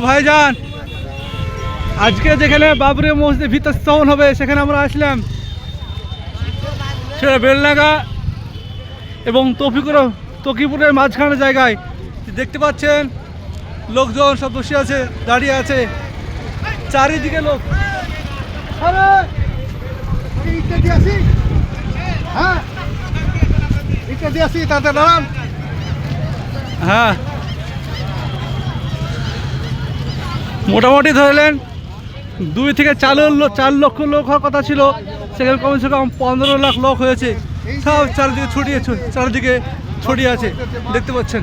ভাইজান, আজকে যেখানে বাবরি মসজিদের ভিতর স্থাপন হবে সেখানে আমরা আসলাম। সেটা বেলডাঙ্গা এবং তকিপুরের মাঝখানে জায়গায় দেখতে পাচ্ছেন লোকজন সব বসে আছে, দাঁড়িয়ে আছে, চারিদিকে লোক। হ্যাঁ, মোটামুটি ধরলেন 2 থেকে 4 লক্ষ লোক হওয়ার কথা ছিল, সেখানে কমসে কম 15 লাখ লোক হয়েছে। সব চারিদিকে ছড়িয়ে আছে, দেখতে পাচ্ছেন।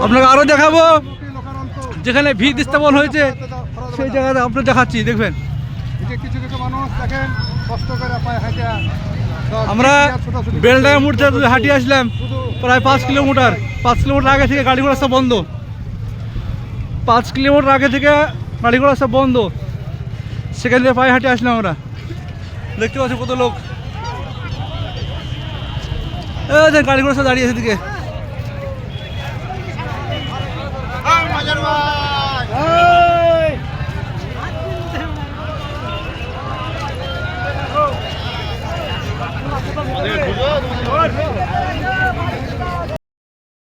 আপনাকে আরো দেখাবো যেখানে ভিত স্থাপন হয়েছে, সেই জায়গাটা আপনার দেখাচ্ছি, দেখবেন। আমরা বেলডাঙ্গা মোড় থেকে হাঁটিয়ে আসলাম প্রায় 5 কিলোমিটার। 5 কিলোমিটার আগে থেকে গাড়ি ঘোড়া সব বন্ধ। 5 কিলোমিটার আগে থেকে গাড়ি ঘোড়া সব বন্ধ, সেখান থেকে পায়ে হাঁটে আসলাম আমরা। দেখতে পাচ্ছি কত লোক, গাড়ি ঘোড়া সব দাঁড়িয়ে আছে দিকে।